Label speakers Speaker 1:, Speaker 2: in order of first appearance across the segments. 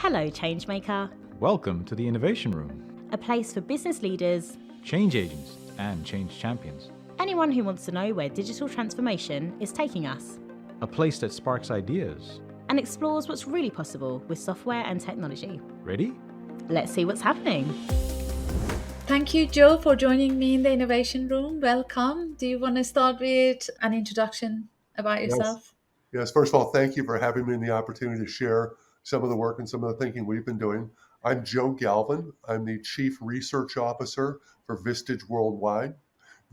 Speaker 1: Hello, Changemaker.
Speaker 2: Welcome to the Innovation Room.
Speaker 1: A place for business leaders,
Speaker 2: Change agents and change champions.
Speaker 1: anyone who wants to know where digital transformation is taking us,
Speaker 2: A place that sparks ideas.
Speaker 1: and explores what's really possible with software and technology.
Speaker 2: Ready?
Speaker 1: Let's see what's happening.
Speaker 3: Thank you, Joe, for joining me in the Innovation Room. Welcome. Do you want to start with an introduction about yourself?
Speaker 4: Yes, first of all, thank you for having me and the opportunity to share some of the work and some of the thinking we've been doing. I'm Joe Galvin. I'm the Chief Research Officer for Vistage Worldwide.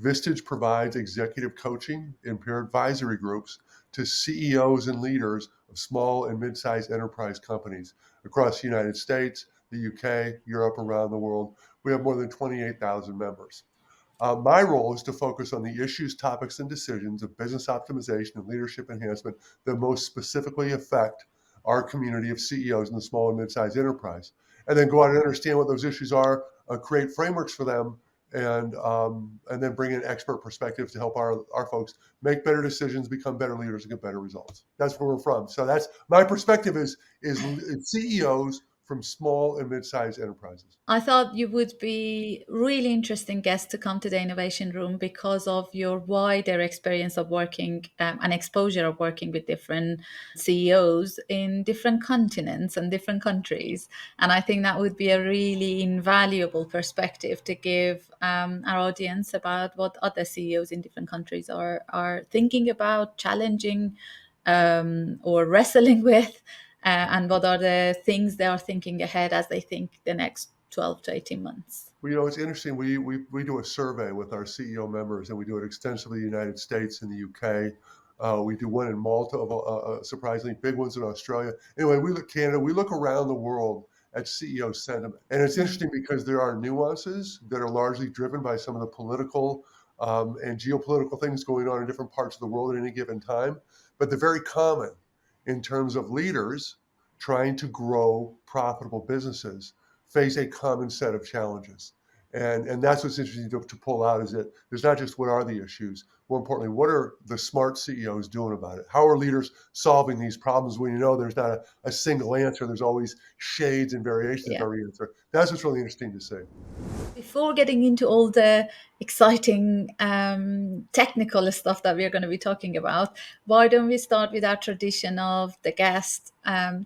Speaker 4: Vistage provides executive coaching and peer advisory groups to CEOs and leaders of small and mid-sized enterprise companies across the United States, the UK, Europe, around the world. We have more than 28,000 members. My role is to focus on the issues, topics, and decisions of business optimization and leadership enhancement that most specifically affect our community of CEOs in the small and mid-sized enterprise, and then go out and understand what those issues are, create frameworks for them, and then bring in expert perspectives to help our folks make better decisions, become better leaders, and get better results. That's where we're from. So that's my perspective is CEOs from small and mid-sized enterprises.
Speaker 3: I thought you would be really interesting guest to come to the Innovation Room because of your wider experience of working and exposure of working with different CEOs in different continents and different countries. And I think that would be a really invaluable perspective to give our audience about what other CEOs in different countries are thinking about, challenging or wrestling with. And what are the things they are thinking ahead as they think the next 12 to 18 months?
Speaker 4: Well, it's interesting. We do a survey with our CEO members, and we do it extensively in the United States and the UK. We do one in Malta, surprisingly big ones in Australia. Anyway, we look Canada. We look around the world at CEO sentiment, and it's interesting because there are nuances that are largely driven by some of the political and geopolitical things going on in different parts of the world at any given time. But they're very common in terms of leaders trying to grow profitable businesses face a common set of challenges. And that's what's interesting to pull out is that there's not just what are the issues, more importantly, what are the smart CEOs doing about it? How are leaders solving these problems when you know there's not a single answer, there's always shades and variations of every answer. That's what's really interesting to see.
Speaker 3: Before getting into all the exciting technical stuff that we're going to be talking about, why don't we start with our tradition of the guest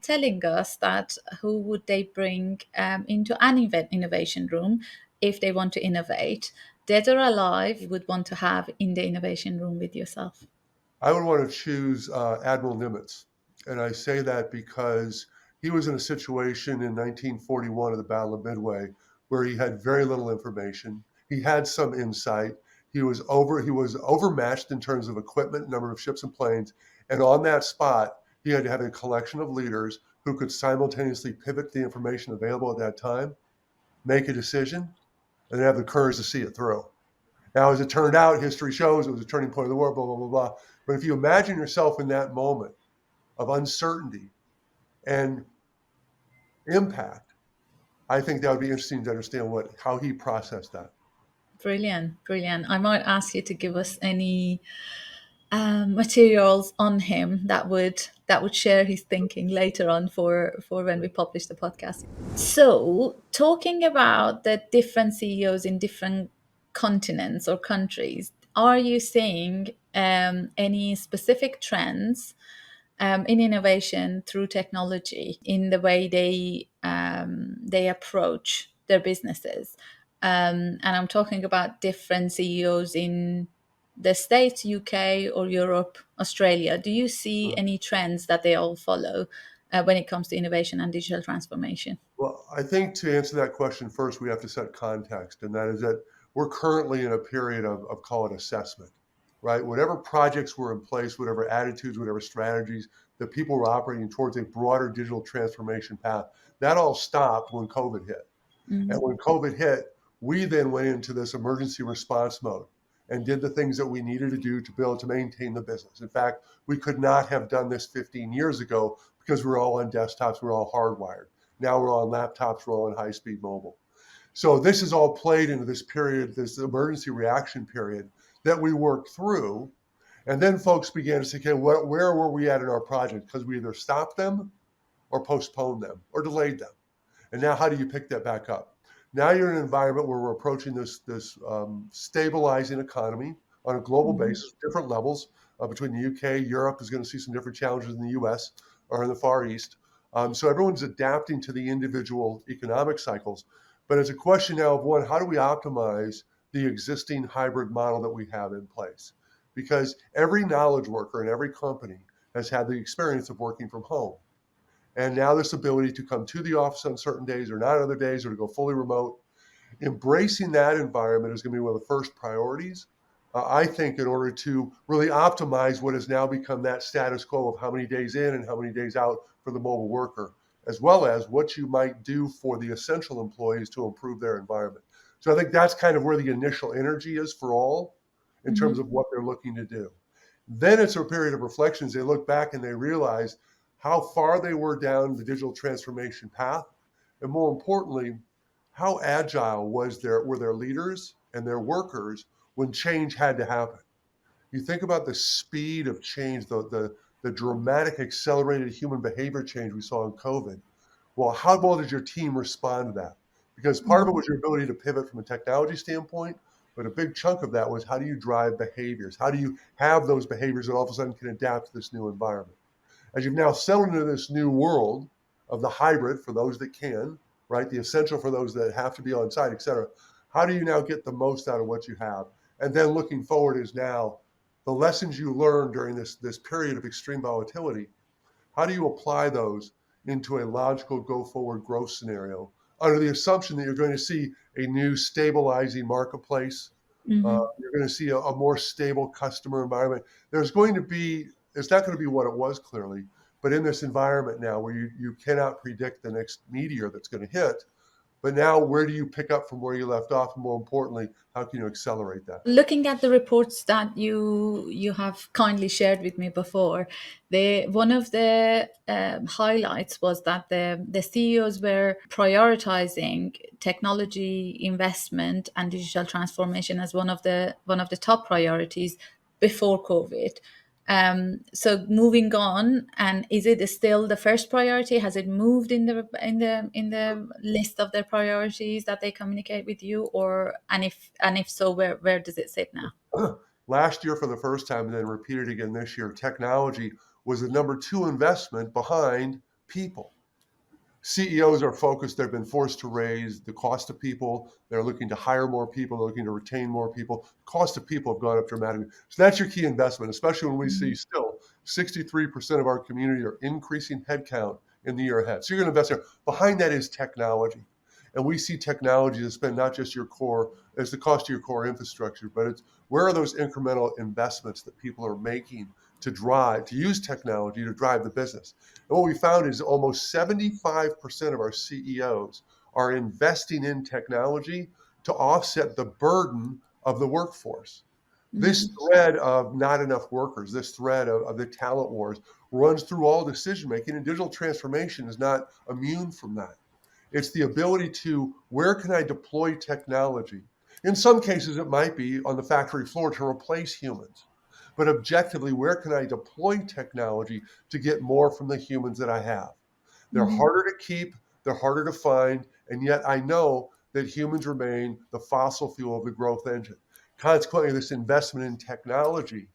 Speaker 3: telling us that who would they bring into an innovation room if they want to innovate, dead or alive, you would want to have in the innovation room with yourself?
Speaker 4: I would want to choose Admiral Nimitz. And I say that because he was in a situation in 1941 at the Battle of Midway where he had very little information. He had some insight. He was overmatched in terms of equipment, number of ships and planes. And on that spot, he had to have a collection of leaders who could simultaneously pivot the information available at that time, make a decision, and then have the courage to see it through. Now, as it turned out, history shows it was a turning point of the war, blah, blah, blah, blah. But if you imagine yourself in that moment of uncertainty and impact, I think that would be interesting to understand how he processed that.
Speaker 3: Brilliant. I might ask you to give us any materials on him that would share his thinking later on for when we publish the podcast. So, talking about the different CEOs in different continents or countries, are you seeing any specific trends in innovation through technology in the way they approach their businesses? And I'm talking about different CEOs in the States, UK, or Europe, Australia. Do you see any trends that they all follow when it comes to innovation and digital transformation?
Speaker 4: Well, I think to answer that question first, we have to set context, and that is that we're currently in a period of call it assessment, right? Whatever projects were in place, whatever attitudes, whatever strategies that people were operating towards a broader digital transformation path, that all stopped when COVID hit. Mm-hmm. And when COVID hit, we then went into this emergency response mode and did the things that we needed to do to be able to maintain the business. In fact, we could not have done this 15 years ago because we're all on desktops, we're all hardwired. Now we're on laptops, we're all on high-speed mobile. So this is all played into this period, this emergency reaction period that we worked through. And then folks began to say, okay, where were we at in our project? Because we either stopped them or postponed them or delayed them. And now how do you pick that back up? Now you're in an environment where we're approaching this stabilizing economy on a global basis, different levels between the UK, Europe is going to see some different challenges in the US or in the Far East. So everyone's adapting to the individual economic cycles. But it's a question now of one, how do we optimize the existing hybrid model that we have in place? Because every knowledge worker in every company has had the experience of working from home. And now this ability to come to the office on certain days or not other days or to go fully remote, embracing that environment is going to be one of the first priorities, I think, in order to really optimize what has now become that status quo of how many days in and how many days out for the mobile worker, as well as what you might do for the essential employees to improve their environment. So I think that's kind of where the initial energy is for all in terms of what they're looking to do. Then it's a period of reflections. They look back and they realize how far they were down the digital transformation path, and more importantly, how agile were their leaders and their workers when change had to happen. You think about the speed of change, the dramatic accelerated human behavior change we saw in COVID. Well, how well did your team respond to that? Because part of it was your ability to pivot from a technology standpoint, but a big chunk of that was how do you drive behaviors? How do you have those behaviors that all of a sudden can adapt to this new environment? As you've now settled into this new world of the hybrid for those that can, right? The essential for those that have to be on site, et cetera. How do you now get the most out of what you have? And then looking forward is now the lessons you learned during this period of extreme volatility. How do you apply those into a logical go forward growth scenario under the assumption that you're going to see a new stabilizing marketplace? You're going to see a more stable customer environment. It's not going to be what it was clearly, but in this environment now where you cannot predict the next meteor that's going to hit, but now where do you pick up from where you left off? And more importantly, how can you accelerate that?
Speaker 3: Looking at the reports that you have kindly shared with me before, one of the highlights was that the CEOs were prioritizing technology investment and digital transformation as one of the top priorities before COVID. So moving on, and is it still the first priority? Has it moved in the list of their priorities that they communicate with you, and if so, where does it sit now?
Speaker 4: Last year, for the first time, and then repeated again this year, technology was the number 2 investment behind people. CEOs are focused. They've been forced to raise the cost of people. They're looking to hire more people. They're looking to retain more people. Cost of people have gone up dramatically. So that's your key investment, especially when we see still 63% of our community are increasing headcount in the year ahead. So you're going to invest there. Behind that is technology. And we see technology to spend not just your core, as the cost of your core infrastructure, but it's where are those incremental investments that people are making to use technology to drive the business. And what we found is almost 75% of our CEOs are investing in technology to offset the burden of the workforce. This thread of not enough workers, this thread of the talent wars runs through all decision making, and digital transformation is not immune from that. It's the ability to, where can I deploy technology? In some cases, it might be on the factory floor to replace humans. But objectively, where can I deploy technology to get more from the humans that I have? They're harder to keep, they're harder to find, and yet I know that humans remain the fossil fuel of the growth engine. Consequently, this investment in technology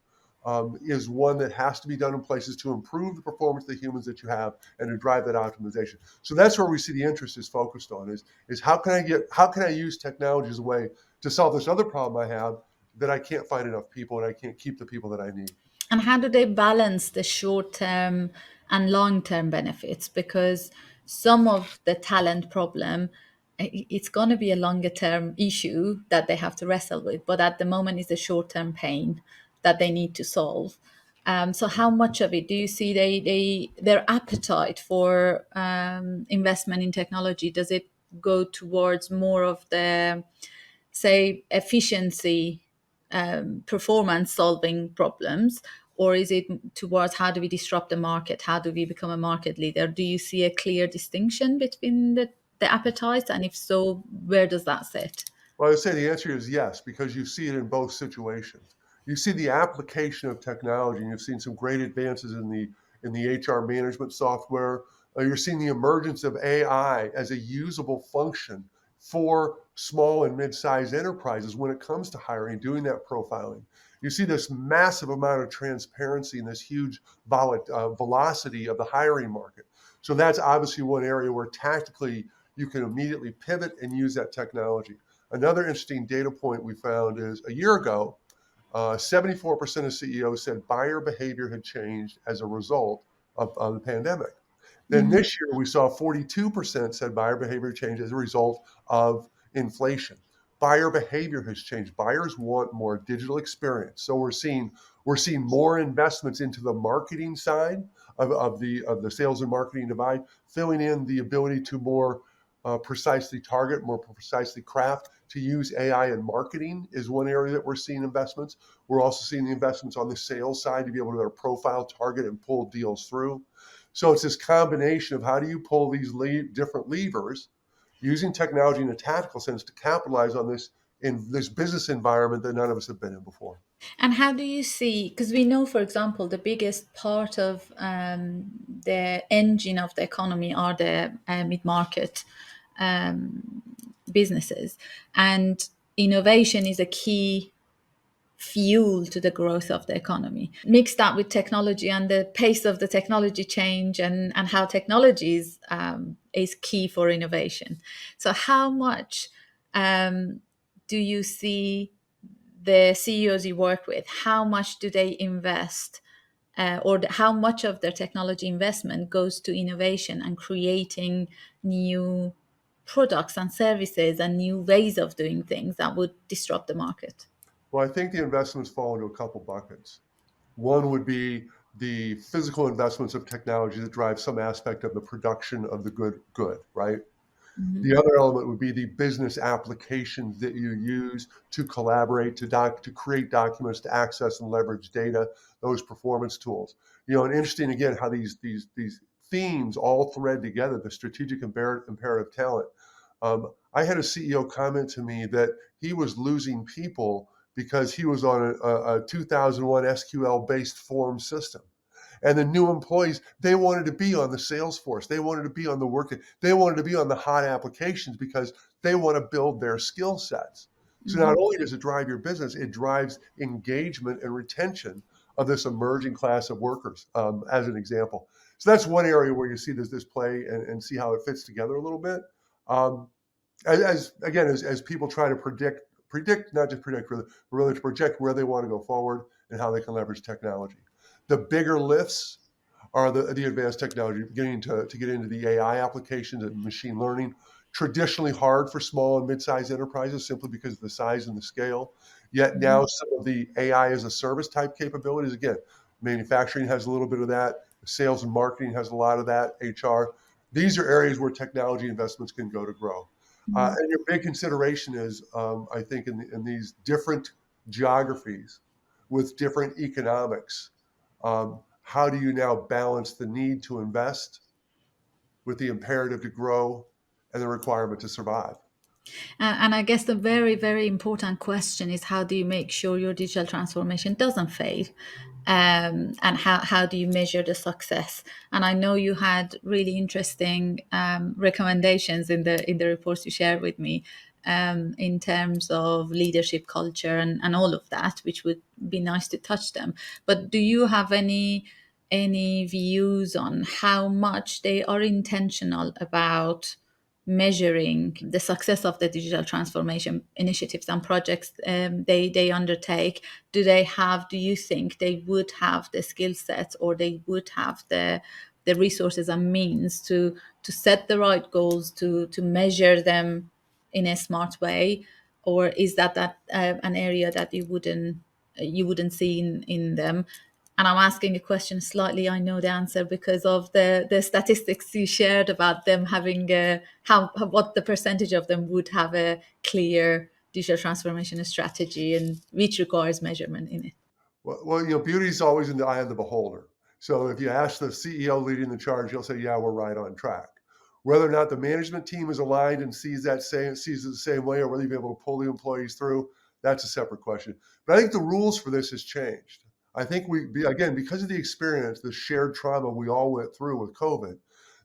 Speaker 4: is one that has to be done in places to improve the performance of the humans that you have and to drive that optimization. So that's where we see the interest is focused on is how can I use technology as a way to solve this other problem I have, that I can't find enough people and I can't keep the people that I need.
Speaker 3: And how do they balance the short-term and long-term benefits? Because some of the talent problem, it's going to be a longer-term issue that they have to wrestle with. But at the moment, it's a short-term pain that they need to solve. So how much of it do you see their appetite for investment in technology? Does it go towards more of the, say, efficiency, performance solving problems, or is it towards how do we disrupt the market? How do we become a market leader? Do you see a clear distinction between the appetites? And if so, where does that sit?
Speaker 4: Well, I would say the answer is yes, because you see it in both situations. You see the application of technology, and you've seen some great advances in the HR management software, You're seeing the emergence of AI as a usable function for small and mid-sized enterprises when it comes to hiring, doing that profiling. You see this massive amount of transparency and this huge velocity of the hiring market. So that's obviously one area where tactically you can immediately pivot and use that technology. Another interesting data point we found is a year ago, 74% of CEOs said buyer behavior had changed as a result of the pandemic. Then
Speaker 3: Mhm.
Speaker 4: this year we saw 42% said buyer behavior changed as a result of inflation. Buyer behavior has changed. Buyers want more digital experience. So we're seeing more investments into the marketing side of the sales and marketing divide, filling in the ability to more precisely target, more precisely craft. To use AI in marketing is one area that we're seeing investments. We're also seeing the investments on the sales side to be able to profile, target, and pull deals through. So it's this combination of how do you pull these different levers using technology in a tactical sense to capitalize on this in this business environment that none of us have been in before.
Speaker 3: And how do you see, because we know, for example, the biggest part of the engine of the economy are the mid-market um, businesses, and innovation is a key fuel to the growth of the economy. Mix that with technology and the pace of the technology change, and how technology is key for innovation. So how much do you see the CEOs you work with, how much do they invest, how much of their technology investment goes to innovation and creating new products and services and new ways of doing things that would disrupt the market?
Speaker 4: Well, I think the investments fall into a couple buckets. One would be the physical investments of technology that drive some aspect of the production of the good, right?
Speaker 3: Mhm.
Speaker 4: The other element would be the business applications that you use to collaborate, to create documents, to access and leverage data, those performance tools. And interesting again how these themes all thread together. The strategic imperative talent. I had a CEO comment to me that he was losing people because he was on a 2001 SQL based form system. And the new employees, they wanted to be on the Salesforce. They wanted to be on the work. They wanted to be on the hot applications because they want to build their skill sets. So not
Speaker 3: Mhm.
Speaker 4: only does it drive your business, it drives engagement and retention of this emerging class of workers, as an example. So that's one area where you see this play and see how it fits together a little bit. Um, as people try to predict, not just predict, really to project where they want to go forward and how they can leverage technology. The bigger lifts are the advanced technology, beginning to get into the AI applications and machine learning. Traditionally hard for small and mid-sized enterprises simply because of the size and the scale. Yet
Speaker 3: Mhm.
Speaker 4: now some of the AI as a service type capabilities, again, manufacturing has a little bit of that, sales and marketing has a lot of that, HR. These are areas where technology investments can go to grow.
Speaker 3: Mhm.
Speaker 4: And your big consideration is, I think, in these different geographies with different economics, how do you now balance the need to invest with the imperative to grow and the requirement to survive?
Speaker 3: And I guess the very, very important question is, how do you make sure your digital transformation doesn't fail? And how do you measure the success? And I know you had really interesting recommendations in the reports you shared with me, in terms of leadership culture and all of that, which would be nice to touch them. But do you have any views on how much they are intentional about measuring the success of the digital transformation initiatives and projects they undertake? Do you think they would have the skill sets, or they would have the resources and means to set the right goals, to measure them in a smart way? Or is that an area that you wouldn't see in them? And I'm asking a question slightly, I know the answer, because of the statistics you shared about them having what the percentage of them would have a clear digital transformation strategy, and which requires measurement in it.
Speaker 4: Well, beauty is always in the eye of the beholder. So if you ask the CEO leading the charge, he'll say, "Yeah, we're right on track." Whether or not the management team is aligned and sees it the same way, or whether you're able to pull the employees through, that's a separate question. But I think the rules for this has changed. I think again, because of the experience, the shared trauma we all went through with COVID,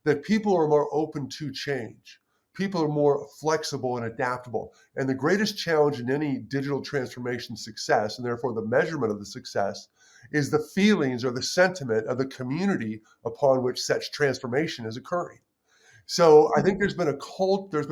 Speaker 4: that people are more open to change. People are more flexible and adaptable. And the greatest challenge in any digital transformation success, and therefore the measurement of the success, is the feelings or the sentiment of the community upon which such transformation is occurring. So I think there's been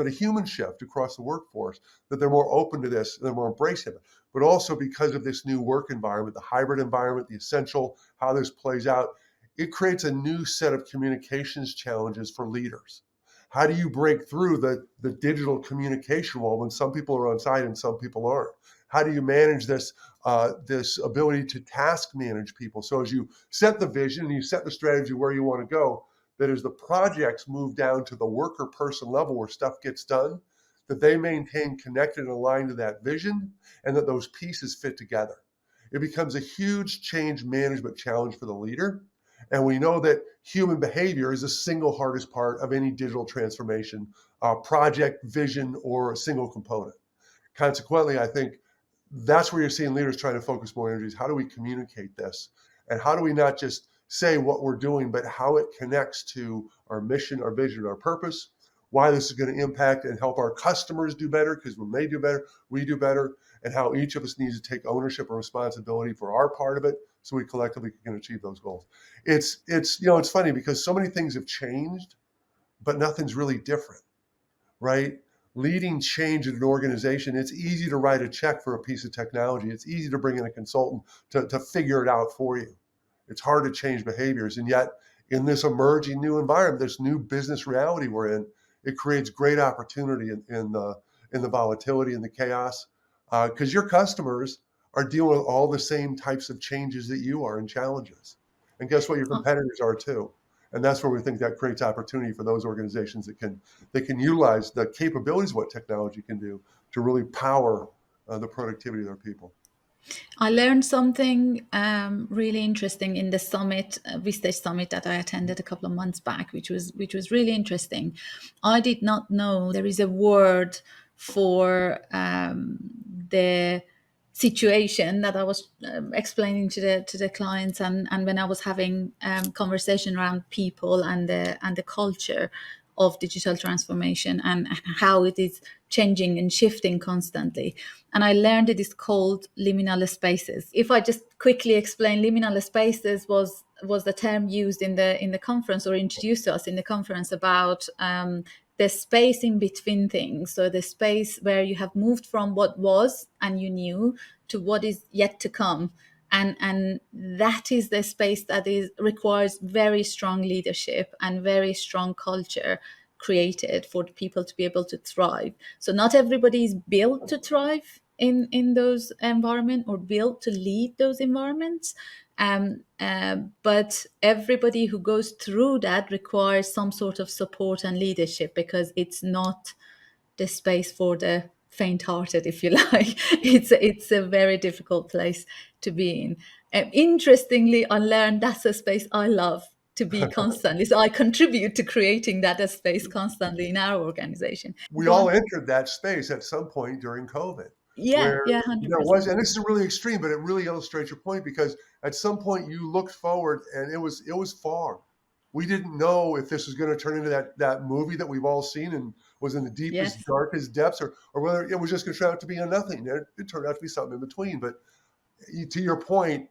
Speaker 4: a human shift across the workforce that they're more open to this, they're more embracing it. But also because of this new work environment, the hybrid environment, the essential, how this plays out, it creates a new set of communications challenges for leaders. How do you break through the digital communication wall when some people are on site and some people aren't? How do you manage this ability to task manage people? So as you set the vision and you set the strategy where you want to go, that as the projects move down to the worker person level where stuff gets done, that they maintain connected and aligned to that vision and that those pieces fit together. It becomes a huge change management challenge for the leader. And we know that human behavior is the single hardest part of any digital transformation project, vision, or a single component. Consequently, I think that's where you're seeing leaders trying to focus more energies. How do we communicate this? And how do we not just say what we're doing, but how it connects to our mission, our vision, our purpose, why this is going to impact and help our customers do better, because when they do better, we do better, and how each of us needs to take ownership and responsibility for our part of it so we collectively can achieve those goals. It's funny because so many things have changed, but nothing's really different, right? Leading change in an organization, it's easy to write a check for a piece of technology. It's easy to bring in a consultant to figure it out for you. It's hard to change behaviors. And yet, in this emerging new environment, this new business reality we're in, it creates great opportunity in the volatility and the chaos, because your customers are dealing with all the same types of changes that you are and challenges. And guess what? Your competitors are too. And that's where we think that creates opportunity for those organizations that can utilize the capabilities of what technology can do to really power the productivity of their people.
Speaker 3: I learned something really interesting in the summit, Vistage summit that I attended a couple of months back, which was really interesting. I did not know there is a word for the situation that I was explaining to the clients, and when I was having conversation around people and the culture of digital transformation and how it is changing and shifting constantly. And I learned it is called liminal spaces. If I just quickly explain, liminal spaces was the term used in the conference, or introduced to us in the conference, about the space in between things. So the space where you have moved from what was and you knew to what is yet to come. And that is the space that requires very strong leadership and very strong culture created for people to be able to thrive. So not everybody is built to thrive in those environments or built to lead those environments. But everybody who goes through that requires some sort of support and leadership, because it's not the space for the faint-hearted, if you like. It's a very difficult place to be in. Interestingly, I learned that's a space I love to be constantly. So I contribute to creating that space constantly in our organization.
Speaker 4: We all entered that space at some point during COVID.
Speaker 3: Yeah,
Speaker 4: Where
Speaker 3: 100%.
Speaker 4: there was, and this is really extreme, but it really illustrates your point, because at some point you looked forward and it was fog. We didn't know if this was going to turn into that movie that we've all seen and was in the deepest,
Speaker 3: Yes.
Speaker 4: darkest depths, or whether it was just going to turn out to be a nothing. It turned out to be something in between. But to your point,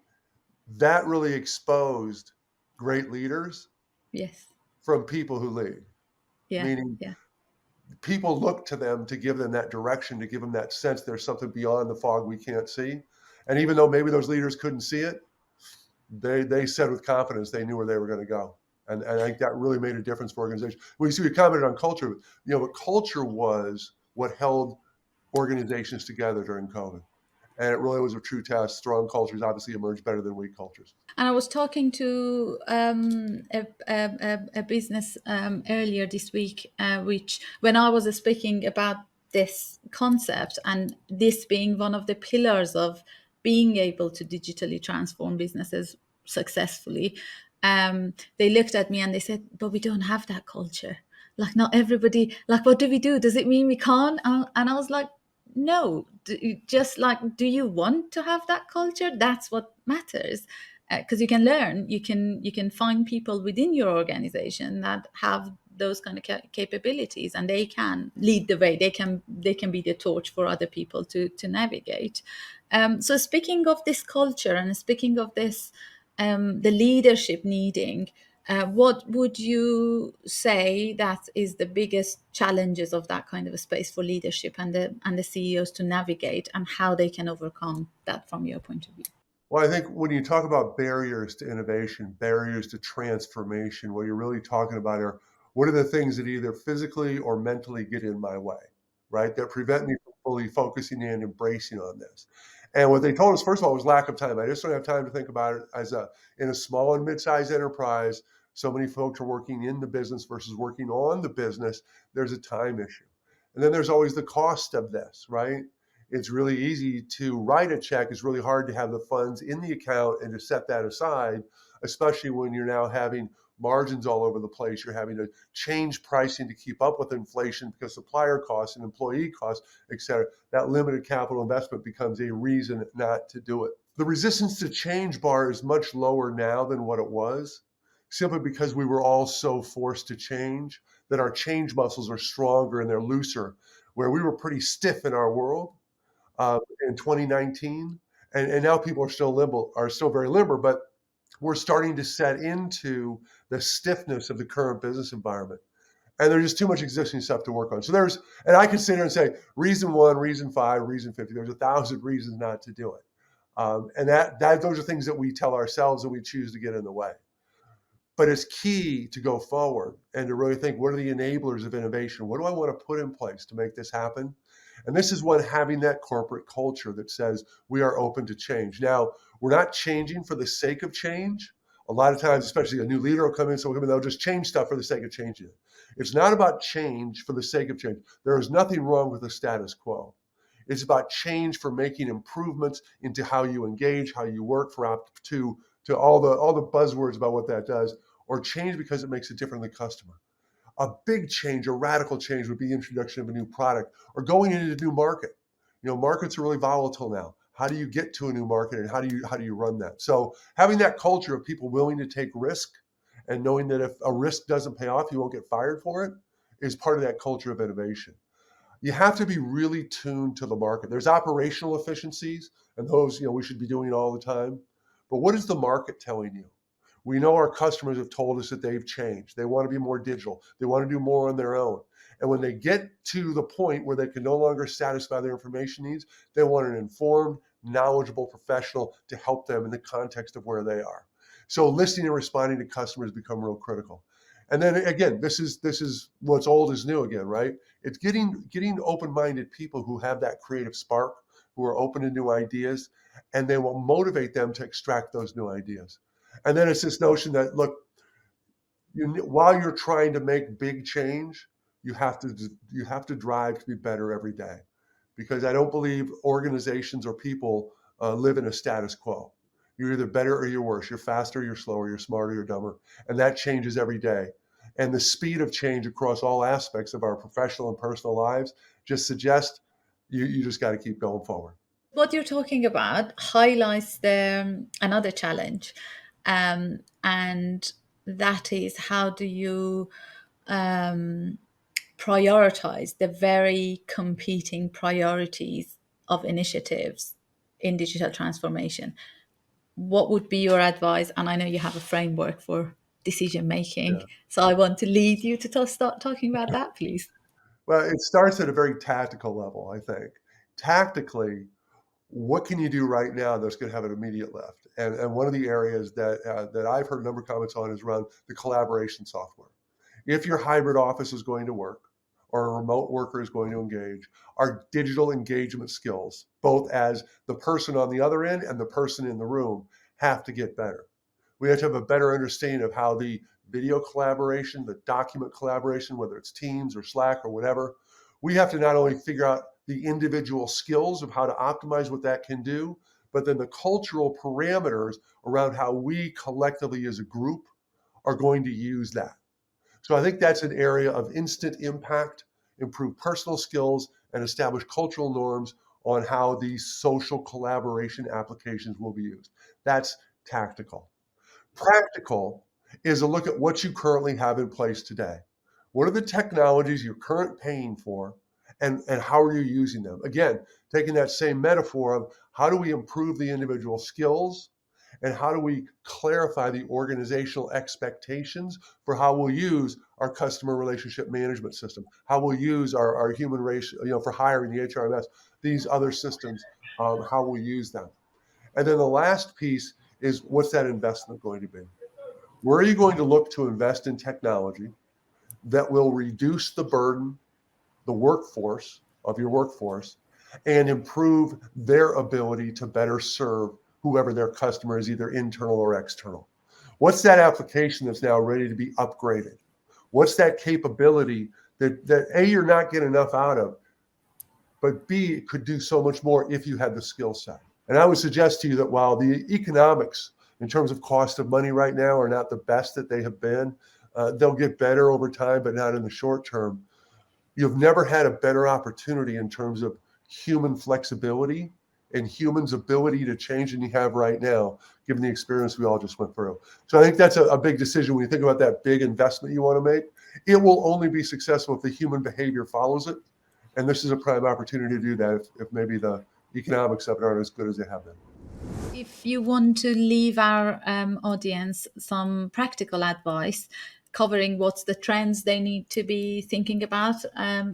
Speaker 4: that really exposed great leaders
Speaker 3: Yes.
Speaker 4: from people who lead.
Speaker 3: Yeah.
Speaker 4: Meaning,
Speaker 3: yeah.
Speaker 4: people look to them to give them that direction, to give them that sense there's something beyond the fog we can't see. And even though maybe those leaders couldn't see it, they said with confidence they knew where they were going to go. And I think that really made a difference for organizations. We commented on culture, but culture was what held organizations together during COVID. And it really was a true test. Strong cultures obviously emerge better than weak cultures.
Speaker 3: And I was talking to a business earlier this week, which, when I was speaking about this concept and this being one of the pillars of being able to digitally transform businesses successfully, they looked at me and they said, but we don't have that culture. Like, not everybody, like, what do we do? Does it mean we can't? And I was like, no, just like, do you want to have that culture? That's what matters. because you can learn, you can find people within your organization that have those kind of capabilities, and they can lead the way. They can be the torch for other people to navigate. So speaking of this culture and speaking of this, the leadership needing, what would you say that is the biggest challenges of that kind of a space for leadership and the CEOs to navigate, and how they can overcome that from your point of view?
Speaker 4: Well, I think when you talk about barriers to innovation, barriers to transformation, what you're really talking about are what are the things that either physically or mentally get in my way, right? That prevent me from fully focusing in, embracing on this. And what they told us, first of all, was lack of time. I just don't have time to think about it in a small and mid-sized enterprise. So many folks are working in the business versus working on the business. There's a time issue. And then there's always the cost of this, right? It's really easy to write a check. It's really hard to have the funds in the account and to set that aside, especially when you're now having margins all over the place. You're having to change pricing to keep up with inflation because supplier costs and employee costs, et cetera. That limited capital investment becomes a reason not to do it. The resistance to change bar is much lower now than what it was, simply because we were all so forced to change that our change muscles are stronger and they're looser, where we were pretty stiff in our world in 2019, and now people are still very limber, but we're starting to set into the stiffness of the current business environment, and there's just too much existing stuff to work on. So and I can sit here and say reason 1, reason 5, reason 50. There's 1,000 reasons not to do it, and those are things that we tell ourselves and we choose to get in the way. But it's key to go forward and to really think, what are the enablers of innovation? What do I want to put in place to make this happen? And this is one, having that corporate culture that says we are open to change. Now, we're not changing for the sake of change. A lot of times, especially a new leader will come in, they'll just change stuff for the sake of changing it. It's not about change for the sake of change. There is nothing wrong with the status quo. It's about change for making improvements into how you engage, how you work, to all the buzzwords about what that does, or change because it makes it different than the customer. A big change, a radical change would be the introduction of a new product or going into a new market. Markets are really volatile now. How do you get to a new market and how do you run that? So having that culture of people willing to take risk and knowing that if a risk doesn't pay off, you won't get fired for it is part of that culture of innovation. You have to be really tuned to the market. There's operational efficiencies, and those we should be doing all the time. But what is the market telling you? We know our customers have told us that they've changed. They want to be more digital. They want to do more on their own. And when they get to the point where they can no longer satisfy their information needs, they want an informed, knowledgeable professional to help them in the context of where they are. So listening and responding to customers become real critical. And then again, this is what's old is new again, right? It's getting open-minded people who have that creative spark, who are open to new ideas, and they will motivate them to extract those new ideas. And then it's this notion that, look, while you're trying to make big change, you have to drive to be better every day, because I don't believe organizations or people live in a status quo. You're either better or you're worse. You're faster, you're slower, you're smarter, you're dumber, and that changes every day. And the speed of change across all aspects of our professional and personal lives just suggests you just got to keep going forward.
Speaker 3: What you're talking about highlights another challenge, and that is, how do you prioritize the very competing priorities of initiatives in digital transformation? What would be your advice? And I know you have a framework for decision making, so I want to lead you to start talking about that, please.
Speaker 4: Well, it starts at a very tactical level, I think. Tactically, what can you do right now that's going to have an immediate lift? And one of the areas that I've heard a number of comments on is around the collaboration software. If your hybrid office is going to work or a remote worker is going to engage, our digital engagement skills, both as the person on the other end and the person in the room, have to get better. We have to have a better understanding of how the video collaboration, the document collaboration, whether it's Teams or Slack or whatever, we have to not only figure out the individual skills of how to optimize what that can do, but then the cultural parameters around how we collectively as a group are going to use that. So I think that's an area of instant impact, improve personal skills, and establish cultural norms on how these social collaboration applications will be used. That's tactical. Practical is a look at what you currently have in place today. What are the technologies you're currently paying for, and how are you using them? Again, taking that same metaphor of how do we improve the individual skills, and how do we clarify the organizational expectations for how we'll use our customer relationship management system, how we'll use our human race, for hiring, the HRMS, these other systems, how we'll use them. And then the last piece is, what's that investment going to be? Where are you going to look to invest in technology that will reduce the burden, the workforce of your workforce, and improve their ability to better serve whoever their customer is, either internal or external? What's that application that's now ready to be upgraded? What's that capability that A, you're not getting enough out of, but B, it could do so much more if you had the skill set? And I would suggest to you that while the economics in terms of cost of money right now are not the best that they have been, they'll get better over time, but not in the short term. You've never had a better opportunity in terms of human flexibility and humans' ability to change than you have right now, given the experience we all just went through. So I think that's a big decision when you think about that big investment you want to make. It will only be successful if the human behavior follows it. And this is a prime opportunity to do that if maybe the economics of it aren't as good as they have been.
Speaker 3: If you want to leave our audience some practical advice covering what's the trends they need to be thinking about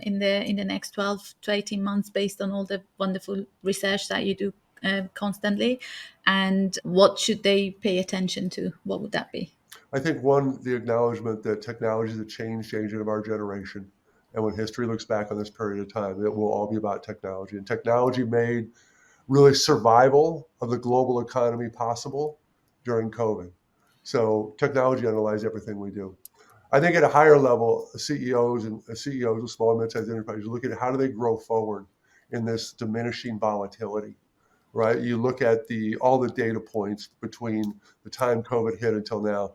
Speaker 3: in the next 12 to 18 months based on all the wonderful research that you do constantly, and what should they pay attention to, what would that be?
Speaker 4: I think one, the acknowledgement that technology is a change agent of our generation. And when history looks back on this period of time, it will all be about technology. And technology made really survival of the global economy possible during COVID. So technology underlies everything we do. I think at a higher level, CEOs of small and mid-sized enterprises look at how do they grow forward in this diminishing volatility, right? You look at all the data points between the time COVID hit until now,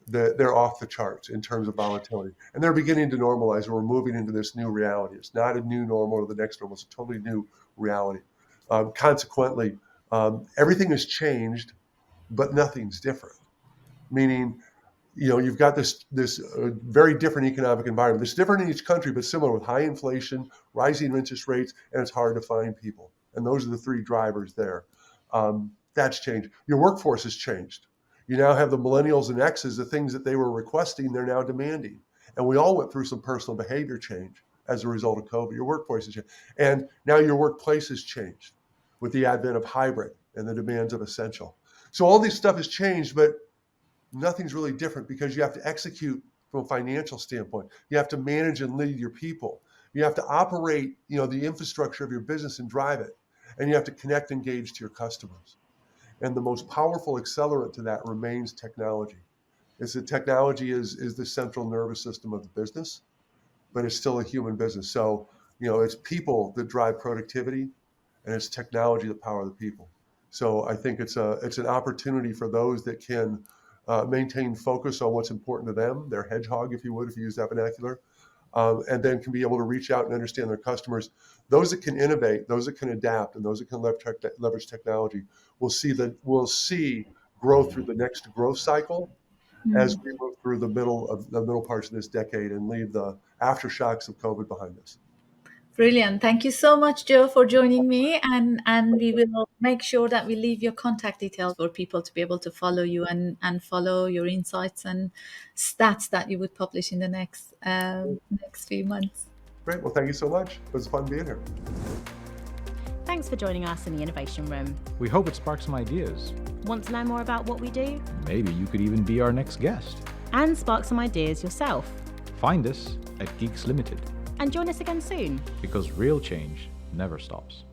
Speaker 4: they're off the charts in terms of volatility. And they're beginning to normalize, and we're moving into this new reality. It's not a new normal or the next normal, it's a totally new reality. Consequently, everything has changed, but nothing's different. Meaning, you've got this very different economic environment. It's different in each country, but similar, with high inflation, rising interest rates, and it's hard to find people. And those are the three drivers there. That's changed. Your workforce has changed. You now have the millennials and X's, the things that they were requesting, they're now demanding. And we all went through some personal behavior change as a result of COVID. Your workforce has changed. And now your workplace has changed with the advent of hybrid and the demands of essential. So all this stuff has changed, but nothing's really different, because you have to execute from a financial standpoint. You have to manage and lead your people. You have to operate, the infrastructure of your business and drive it. And you have to connect, engage to your customers. And the most powerful accelerant to that remains technology. Technology is the central nervous system of the business, but it's still a human business. So, it's people that drive productivity, and it's technology that power the people. So I think it's an opportunity for those that can maintain focus on what's important to them, their hedgehog, if you would, if you use that vernacular, and then can be able to reach out and understand their customers. Those that can innovate, those that can adapt, and those that can leverage technology will see growth through the next growth cycle as we move through the middle parts of this decade and leave the aftershocks of COVID behind us.
Speaker 3: Brilliant. Thank you so much, Joe, for joining me. And we will make sure that we leave your contact details for people to be able to follow you and follow your insights and stats that you would publish in the next few months.
Speaker 4: Great. Well, thank you so much. It was fun being here.
Speaker 1: Thanks for joining us in the Innovation Room.
Speaker 2: We hope it sparks some ideas.
Speaker 1: Want to learn more about what we do?
Speaker 2: Maybe you could even be our next guest.
Speaker 1: And spark some ideas yourself.
Speaker 2: Find us at Geeks Limited.
Speaker 1: And join us again soon.
Speaker 2: Because real change never stops.